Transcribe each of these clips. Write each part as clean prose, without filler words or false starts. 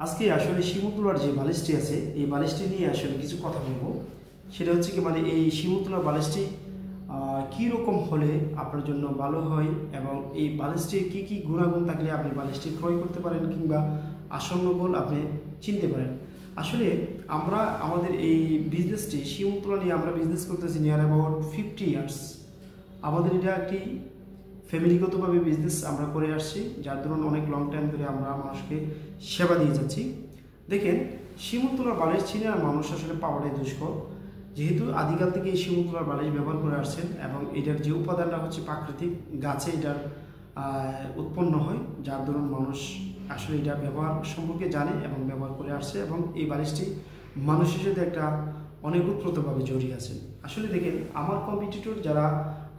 আজকে আসলে শিমুতুলার যে বালিশটি আছে এই বালিশটি নিয়ে আসলে কিছু কথা বলবো। সেটা হচ্ছে কি এই শিমুতুলার বালিশটি কী রকম হলে আপনার জন্য ভালো হয় এবং এই বালিশটির কী কী গুণাগুণ থাকলে আপনি বালিশটি ক্রয় করতে পারেন কিংবা আসন্ন গোল আপনি চিনতে পারেন। আসলে আমরা আমাদের এই বিজনেসটি শিমুতুলা নিয়ে আমরা বিজনেস করতেছি নিয়ার অ্যাবাউট 50 ইয়ার্স। আমাদের এটা একটি ফ্যামিলিগতভাবে বিজনেস আমরা করে আসছি, যার ধরুন অনেক লং টাইম ধরে আমরা মানুষকে সেবা দিয়ে যাচ্ছি। দেখেন, শিমুলতলার বালিশ চিনে আর মানুষ আসলে পাওয়াটাই দুষ্কর, যেহেতু আদিকাল থেকে এই শিমুলতলার বালিশ ব্যবহার করে আসছেন এবং এটার যে উপাদানটা হচ্ছে প্রাকৃতিক গাছে এটার উৎপন্ন হয়, যার ধরুন মানুষ আসলে এটা ব্যবহার সম্পর্কে জানে এবং ব্যবহার করে আসছে এবং এই বালিশটি মানুষের সাথে একটা অনেক ওতপ্রোতভাবে জড়িয়ে আছেন। আসলে দেখেন, আমার কম্পিটিটর যারা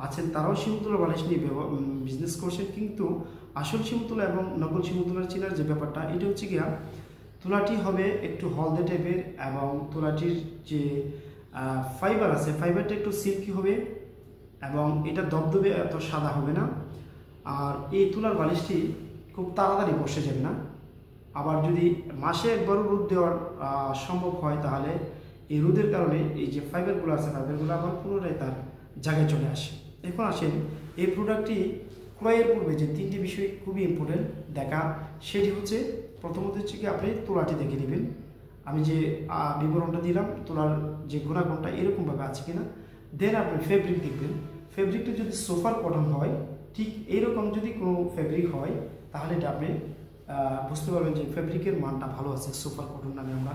আছেন তারাও শিমুলতলা বালিশ নিয়ে বিজনেস করছেন, কিন্তু আসল শিমুলতলা এবং নকল শিমুলতলার চেনার যে ব্যাপারটা এটা হচ্ছে গিয়া তুলাটি হবে একটু হলদে টাইপের এবং তুলাটির যে ফাইবার আছে ফাইবারটা একটু সিল্কি হবে এবং এটা দবদবে এত সাদা হবে না। আর এই তুলার বালিশটি খুব তাড়াতাড়ি বসে যাবে না। আবার যদি মাসে একবারও রোদ দেওয়ার সম্ভব হয় তাহলে এই রোদের কারণে এই যে ফাইবারগুলো আছে ফাইবারগুলো আবার পুনরায় তার জায়গায় চলে আসে। এখন আসেন, এই প্রোডাক্টটি ক্রয়ের পূর্বে যে তিনটি বিষয় খুবই ইম্পর্টেন্ট দেখা, সেটি হচ্ছে প্রথমত হচ্ছে কি আপনি তোলাটি দেখে নেবেন। আমি যে বিবরণটা দিলাম তোলার যে গুণাগুণটা এরকমভাবে আছে কিনা। দেন আপনি ফেব্রিক দেখবেন, ফেব্রিকটা যদি সোফার কটন হয়, ঠিক এইরকম যদি কোনো ফেব্রিক হয় তাহলে এটা আপনি বুঝতে পারবেন যে ফেব্রিকের মানটা ভালো আছে, সুপার কটন নামে আমরা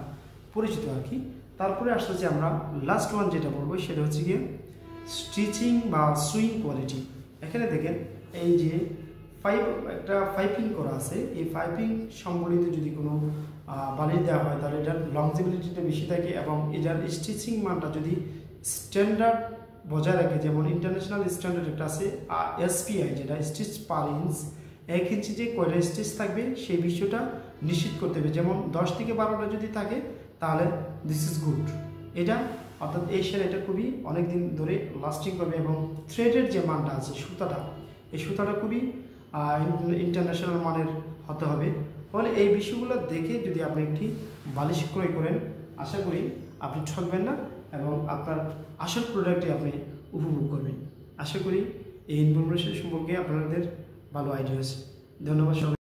পরিচিত আর কি। তারপরে আসলে যে আমরা লাস্ট ওয়ান যেটা বলবো সেটা হচ্ছে গিয়ে স্টিচিং বা সুইং কোয়ালিটি। এখানে দেখেন এই যে একটা পাইপিং করা আছে, এই পাইপিং সম্বলিত যদি কোনো বালিশ দেওয়া হয় তাহলে এটার লংজিবিলিটিটা বেশি থাকে এবং এটার স্টিচিং মানটা যদি স্ট্যান্ডার্ড বজায় রাখে, যেমন ইন্টারন্যাশনাল স্ট্যান্ডার্ড একটা আছে এসপিআই, যেটা স্টিচ পার ইঞ্চ, 1 ইঞ্চি যে কয়টা স্টিচ থাকবে সেই বিষয়টা নিশ্চিত করতে হবে। যেমন 10 থেকে 12টা যদি থাকে তাহলে দিস ইজ গুড। এটা অর্থাৎ এই সেলাইটা খুবই অনেক দিন ধরে লাস্টিং করবে এবং থ্রেডের যে মানটা আছে সুতাটা, এই সুতাটা খুবই ইন্টারন্যাশনাল মানের হতে হবে। ফলে এই বিষয়গুলো দেখে যদি আপনি একটি বালিশ ক্রয় করেন, আশা করি আপনি ঠকবেন না এবং আপনার আসল প্রোডাক্টটি আপনি উপভোগ করবেন। আশা করি এই ইনফরমেশন সম্পর্কে আপনাদের ভালো আইডিয়া আছে। ধন্যবাদ সবাই।